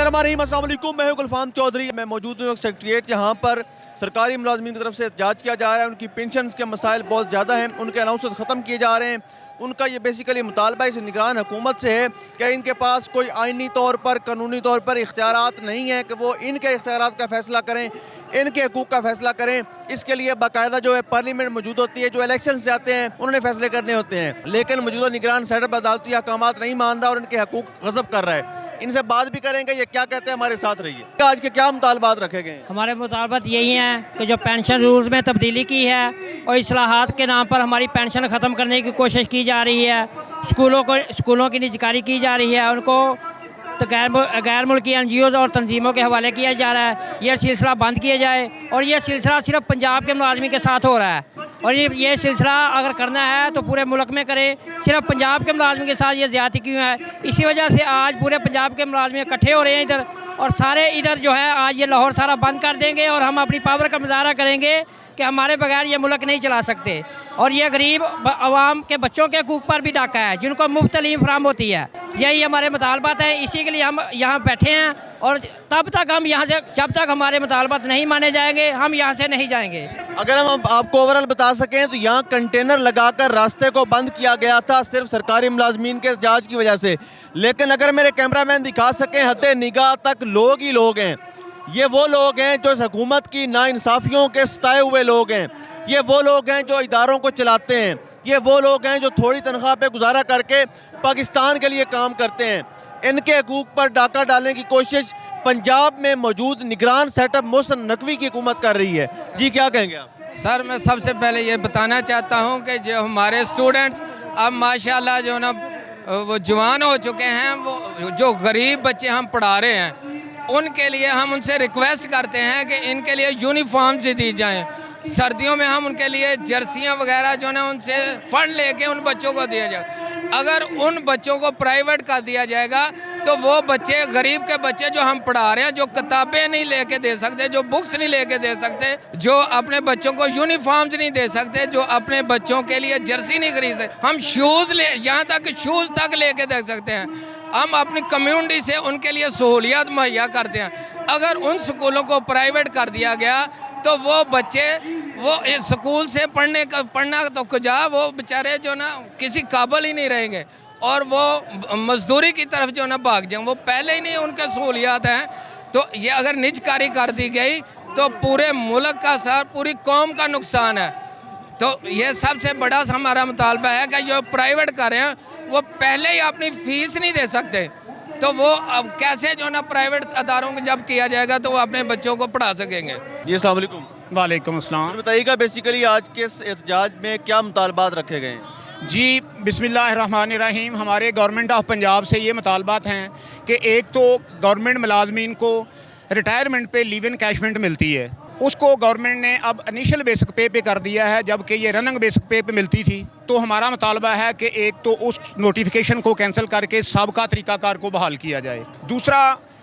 बिस्मिल्लाहिर्रहमानिर्रहीम, अस्सलाम वालेकुम। मैं हूं गुलफाम चौधरी। मैं मौजूद हूं सेक्रेटेरिएट, जहां पर सरकारी मुलाजमीन की तरफ से एहतजाज किया जा रहा है। उनकी पेंशन के मसाइल बहुत ज़्यादा हैं, उनके अलाउंसेस ख़त्म किए जा रहे हैं। उनका ये बेसिकली मुतालबा इस निगरान हुकूमत से है कि इनके पास कोई आइनी तौर पर, कानूनी तौर पर इख्तियारात नहीं है कि वो इनके इख्तियारात का फ़ैसला करें, इनके हकूक़ का फ़ैसला करें। इसके लिए बाकायदा जो है पार्लियामेंट मौजूद होती है, जो इलेक्शन से आते हैं उन्होंने फ़ैसले करने होते हैं। लेकिन मौजूदा निगरान सेटअप अदालती अहकामात नहीं मान रहा और इनके हकूक़ गज़ब कर रहा है। इनसे बात भी करेंगे, ये क्या कहते हैं, हमारे साथ रहिए। आज के क्या मुतालबात रखे गए हैं? हमारे मुतालबात यही हैं कि जो पेंशन रूल्स में तब्दीली की है और इस्लाहात के नाम पर हमारी पेंशन ख़त्म करने की कोशिश की जा रही है। स्कूलों की निजकारी की जा रही है, उनको तो गैर मुल्की NGOs और तंजीमों के हवाले किया जा रहा है। यह सिलसिला बंद किया जाए और यह सिलसिला सिर्फ पंजाब के मुलाजमी के साथ हो रहा है और ये सिलसिला अगर करना है तो पूरे मुल्क में करे। सिर्फ पंजाब के मुलाजमी के साथ ये ज़्यादती क्यों है? इसी वजह से आज पूरे पंजाब के मुलाजमी इकट्ठे हो रहे हैं इधर, और सारे इधर जो है आज ये लाहौर सारा बंद कर देंगे और हम अपनी पावर का मुजाहरा करेंगे कि हमारे बगैर ये मुल्क नहीं चला सकते। और ये गरीब आवाम के बच्चों के हकूक़ पर भी डाका है, जिनको मुफ्त तालीम फराहम होती है। यही हमारे मुतालबात हैं, इसी के लिए हम यहाँ बैठे हैं और तब तक हम यहाँ से, जब तक हमारे मुतालबात नहीं माने जाएंगे, हम यहाँ से नहीं जाएंगे। अगर हम आपको ओवरऑल बता सकें तो यहाँ कंटेनर लगाकर रास्ते को बंद किया गया था सिर्फ सरकारी मुलाजमीन के एहतजाज की वजह से। लेकिन अगर मेरे कैमरामैन दिखा सकें, हद निगाह तक लोग ही लोग हैं। ये वो लोग हैं जो इस हुकूमत की नाइंसाफ़ियों के सताए हुए लोग हैं। ये वो लोग हैं जो इदारों को चलाते हैं। ये वो लोग हैं जो थोड़ी तनख्वाह पे गुजारा करके पाकिस्तान के लिए काम करते हैं। इनके हकूक़ पर डाका डालने की कोशिश पंजाब में मौजूद निगरान सेटअप मोहसिन नकवी की हुकूमत कर रही है। जी क्या कहेंगे आप? सर, मैं सबसे पहले ये बताना चाहता हूँ कि जो हमारे स्टूडेंट्स अब माशाल्लाह जो ना वो जवान हो चुके हैं, वो जो गरीब बच्चे हम पढ़ा रहे हैं उनके लिए हम उनसे रिक्वेस्ट करते हैं कि इनके लिए यूनिफॉर्म से दी जाएं। सर्दियों में हम उनके लिए जर्सियाँ वगैरह जो ना उनसे फंड लेके उन बच्चों को दिया जाए। अगर उन बच्चों को प्राइवेट कर दिया जाएगा तो वो बच्चे, गरीब के बच्चे जो हम पढ़ा रहे हैं, जो किताबें नहीं लेके दे सकते, जो बुक्स नहीं लेके दे सकते, जो अपने बच्चों को यूनिफॉर्म्स नहीं दे सकते, जो अपने बच्चों के लिए जर्सी नहीं खरीद सकते, हम शूज़ ले, यहाँ तक शूज़ तक लेके दे सकते हैं। हम अपनी कम्युनिटी से उनके लिए सहूलियत मुहैया करते हैं। अगर उन स्कूलों को प्राइवेट कर दिया गया तो वो बच्चे वो इस स्कूल से पढ़ना तो कुजा, वो बेचारे जो ना किसी काबिल ही नहीं रहेंगे और वो मजदूरी की तरफ जो ना भाग जाएं। वो पहले ही नहीं उनके सहूलियात हैं, तो ये अगर निजकारी कर दी गई तो पूरे मुल्क का सर, पूरी कौम का नुकसान है। तो ये सबसे बड़ा हमारा मुतालबा है कि जो प्राइवेट कर रहे हैं वो पहले ही अपनी फ़ीस नहीं दे सकते, तो वो अब कैसे जो ना प्राइवेट अदारों को जब किया जाएगा तो वो अपने बच्चों को पढ़ा सकेंगे। जी अस्सलाम वालेकुम। वालेकुम अस्सलाम। बताइएगा बेसिकली आज के इस एहतजाज में क्या मुतालबात रखे गए हैं? जी बिस्मिल्लाहिर्रहमानिर्रहीम। हमारे गवर्नमेंट ऑफ पंजाब से ये मुतालबात हैं कि एक तो गवर्नमेंट मुलाजमीन को रिटायरमेंट पे लीव इनकैशमेंट मिलती है, उसको गवर्नमेंट ने अब इनिशियल बेसिक पे कर दिया है, जबकि ये रनिंग बेसिक पे मिलती थी। तो हमारा मुतालबा है कि एक तो उस नोटिफिकेशन को कैंसिल करके सबका तरीक़ाकार को बहाल किया जाए। दूसरा,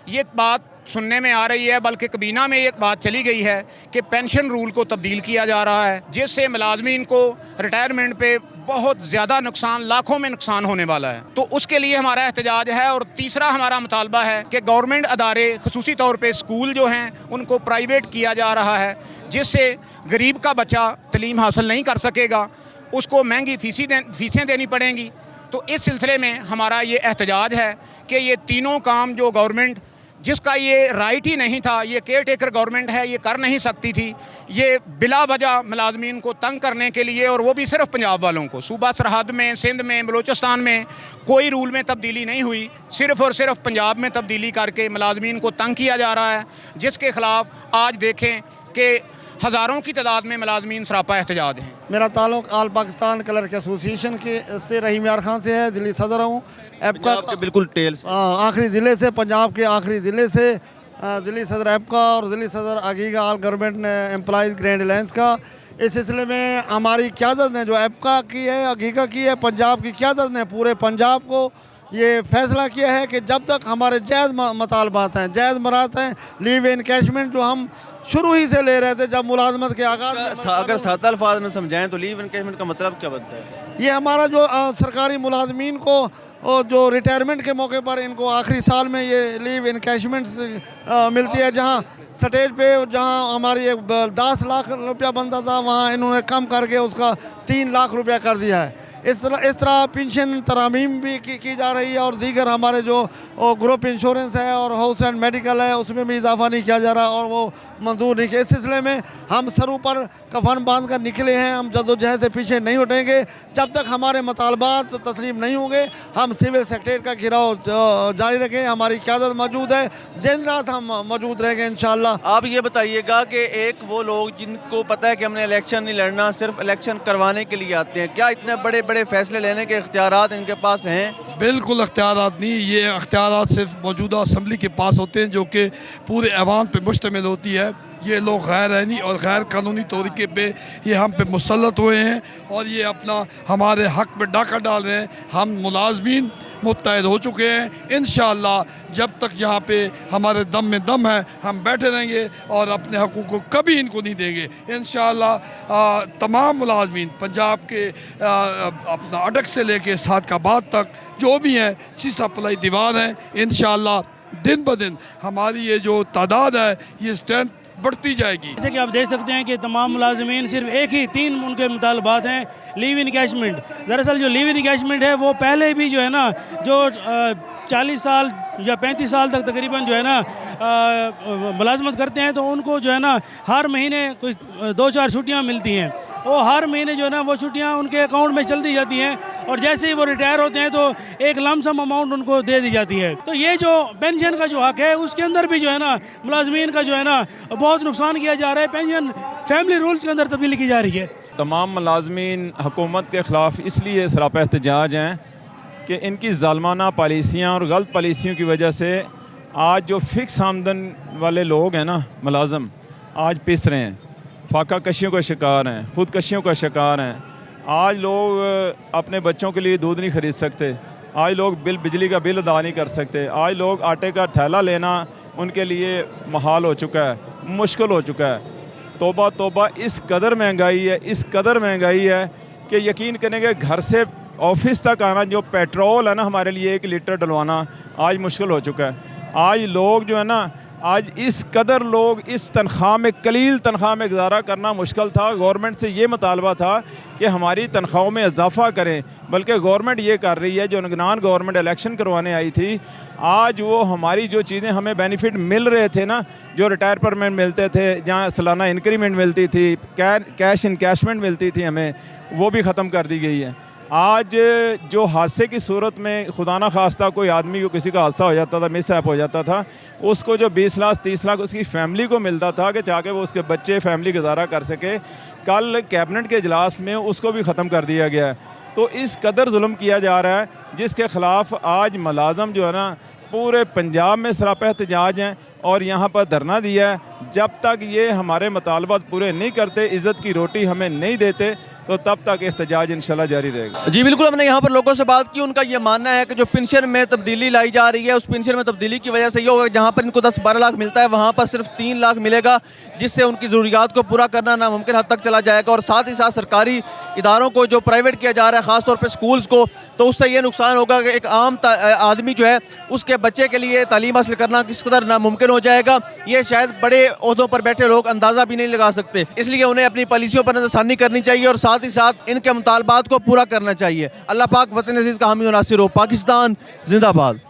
ये बात सुनने में आ रही है, बल्कि कबीना में एक बात चली गई है कि पेंशन रूल को तब्दील किया जा रहा है, जिससे मुलाजमीन को रिटायरमेंट पे बहुत ज़्यादा नुकसान, लाखों में नुकसान होने वाला है। तो उसके लिए हमारा एहतजाज है। और तीसरा हमारा मुतालबा है कि गवर्नमेंट अदारे, खुसूसी तौर पे स्कूल जो हैं उनको प्राइवेट किया जा रहा है, जिससे गरीब का बच्चा तलीम हासिल नहीं कर सकेगा, उसको महंगी फ़ीसें देनी पड़ेंगी। तो इस सिलसिले में हमारा ये एहतजाज है कि ये तीनों काम जो गवर्नमेंट, जिसका ये राइट ही नहीं था, ये केयर टेकर गवर्नमेंट है, ये कर नहीं सकती थी, ये बिला वजह मुलाजमीन को तंग करने के लिए, और वो भी सिर्फ पंजाब वालों को, सूबा सरहद में, सिंध में, बलोचिस्तान में कोई रूल में तब्दीली नहीं हुई, सिर्फ़ और सिर्फ पंजाब में तब्दीली करके मुलाजमीन को तंग किया जा रहा है, जिसके ख़िलाफ़ आज देखें कि हज़ारों की तादाद में मुलाजमीन सरापा एहतजाज हैं। मेरा ताल्लुक़ आल पाकिस्तान कलर के एसोसिएशन के से रहीम यार खान से है, दिल्ली सदर हूँ। आपके बिल्कुल टेल आखिरी ज़िले से, पंजाब के आखिरी ज़िले से, दिल्ली सदर एपका और दिल्ली सदर आगीगा all government employees grand alliance का। इस सिलसिले में हमारी क़यादत ने, जो एपका की है, आगीगा की है, पंजाब की क़यादत ने पूरे पंजाब को ये फ़ैसला किया है कि जब तक हमारे जायज़ मतालबात हैं, जायज़ मरात हैं, लीव इनकैशमेंट जो हम शुरू ही से ले रहे थे जब मुलाजमत के आगाज में। अगर सादा अल्फाज में समझाएं तो लीव एनकैशमेंट का मतलब क्या बनता है? ये हमारा जो सरकारी मुलाजमीन को और जो रिटायरमेंट के मौके पर इनको आखिरी साल में ये लीव इनकैशमेंट मिलती है, जहाँ स्टेज पे जहाँ हमारी 10 लाख रुपया बनता था वहाँ इन्होंने कम करके उसका 3 लाख रुपया कर दिया है। इस तरह पेंशन तरामीम भी की जा रही है, और दीगर हमारे जो ग्रुप इंश्योरेंस है और हाउस एंड मेडिकल है उसमें भी इजाफा नहीं किया जा रहा, और वो मंजूर नहीं किया। इस सिलसिले में हम सर ऊपर कफन बांध कर निकले हैं। हम जद्दोजहद से पीछे नहीं हटेंगे जब तक हमारे मुतालबात तस्लीम नहीं होंगे। हम सिविल सेक्रेटरी का घिराव जारी रखें, हमारी क़यादत मौजूद है, दिन रात हम मौजूद रहेंगे इंशाअल्लाह। आप ये बताइएगा कि एक वो लोग जिनको पता है कि हमने इलेक्शन नहीं लड़ना, सिर्फ इलेक्शन करवाने के लिए आते हैं, क्या इतने बड़े बड़े फैसले लेने के इख्तियारात इनके पास हैं? बिल्कुल इख्तियारात नहीं, ये इख्तियारात सिर्फ मौजूदा असम्बली के पास होते हैं जो कि पूरे ऐवान पे मुश्तमिल होती है। ये लोग गैर आइनी और गैर कानूनी तरीके पे ये हम पे मुसल्लत हुए हैं और ये अपना हमारे हक़ में डाका डाल रहे हैं। हम मुलाजमीन मुत्तहद हो चुके हैं। इंशाअल्लाह जब तक यहाँ पे हमारे दम में दम है हम बैठे रहेंगे और अपने हक़ों को कभी इनको नहीं देंगे। इंशाअल्लाह तमाम मुलाजमीन पंजाब के अपना अटक से लेके सादकाबाद तक जो भी हैं, सीसा पलाई दीवार हैं, इंशाअल्लाह दिन ब दिन हमारी ये जो तादाद है ये स्ट्रेंथ बढ़ती जाएगी। जैसे कि आप देख सकते हैं कि तमाम मुलाजमीन सिर्फ एक ही 3 उनके मुतालबात हैं, लीव इनकैशमेंट। दरअसल जो लीव इनकैशमेंट है वो पहले भी जो है ना, जो 40 साल या 35 साल तक तकरीबन जो है ना मुलाजमत करते हैं, तो उनको जो है ना हर महीने कुछ 2-4 छुट्टियाँ मिलती हैं। वो हर महीने जो है ना वो छुट्टियाँ उनके अकाउंट में चलती जाती हैं, और जैसे ही वो रिटायर होते हैं तो एक लमसम अमाउंट उनको दे दी जाती है। तो ये जो पेंशन का जो हक़ है उसके अंदर भी जो है ना मुलाजमीन का जो है ना बहुत नुकसान किया जा रहा है। पेंशन फैमिली रूल्स के अंदर तब्दीली की जा रही है। तमाम मुलाजमीन हुकूमत के ख़िलाफ़ इसलिए सरापा एहतजाज हैं कि इनकी ज़ालमाना पॉलिसियाँ और गलत पॉलिसियों की वजह से आज जो फ़िक्स आमदन वाले लोग हैं ना मुलाजम, आज पिस रहे हैं, फाका कशियों का शिकार हैं, ख़ुदकशियों का शिकार हैं। आज लोग अपने बच्चों के लिए दूध नहीं ख़रीद सकते, आज लोग बिजली का बिल अदा नहीं कर सकते, आज लोग आटे का थैला लेना उनके लिए महाल हो चुका है, मुश्किल हो चुका है। तौबा तौबा, इस कदर महंगाई है, इस कदर महंगाई है कि यकीन करेंगे घर से ऑफिस तक आना, जो पेट्रोल है ना हमारे लिए 1 लीटर डलवाना आज मुश्किल हो चुका है। आज लोग जो है ना, आज इस कदर लोग इस तनख्वाह में, कलील तनख्वाह में गुजारा करना मुश्किल था। गवर्नमेंट से ये मुतालबा था कि हमारी तनख्वाहों में इजाफ़ा करें, बल्कि गवर्नमेंट ये कर रही है, जो निगरान गवर्नमेंट इलेक्शन करवाने आई थी, आज वो हमारी जो चीज़ें हमें बेनिफिट मिल रहे थे ना, जो रिटायर पर मिलते थे, जहाँ सालाना इंक्रीमेंट मिलती थी, कैश इनकैशमेंट मिलती थी, हमें वो भी ख़त्म कर दी गई है। आज जो हादसे की सूरत में खुदा न खास्ता कोई आदमी को किसी का हादसा हो जाता था, मिसहैप हो जाता था, उसको जो 20 लाख 30 लाख उसकी फ़ैमिली को मिलता था कि जाके वो उसके बच्चे फैमिली गुजारा कर सके, कल कैबिनेट के इजलास में उसको भी ख़त्म कर दिया गया है। तो इस कदर जुल्म किया जा रहा है, जिसके ख़िलाफ़ आज मुलाजम जो है ना पूरे पंजाब में सरापा एहतजाज हैं और यहाँ पर धरना दिया है। जब तक ये हमारे मुतालबात पूरे नहीं करते, इज़्ज़त की रोटी हमें नहीं देते, तो तब तक एहतजाज इंशाल्लाह जारी रहेगा। जी बिल्कुल, हमने यहाँ पर लोगों से बात की, उनका ये मानना है कि जो पेंशन में तब्दीली लाई जा रही है, उस पेंशन में तब्दीली की वजह से ये होगा, जहाँ पर इनको 10-12 लाख मिलता है वहाँ पर सिर्फ 3 लाख मिलेगा, जिससे उनकी ज़रूरियात को पूरा करना नामुमकिन हद तक चला जाएगा। और साथ ही साथ सरकारी इदारों को जो प्राइवेट किया जा रहा है, ख़ास तौर पर स्कूल्स को, तो उससे ये नुकसान होगा कि एक आम आदमी जो है उसके बच्चे के लिए तालीम हासिल करना किस कदर नामुमकिन हो जाएगा, ये शायद बड़े ओहदों पर बैठे लोग अंदाज़ा भी नहीं लगा सकते। इसलिए उन्हें अपनी पॉलिसियों पर नज़रसानी करनी चाहिए और साथ ही साथ इनके मुतालबात को पूरा करना चाहिए। अल्लाह पाक वतन अज़ीज़ का हामी और नासिर हो। पाकिस्तान जिंदाबाद।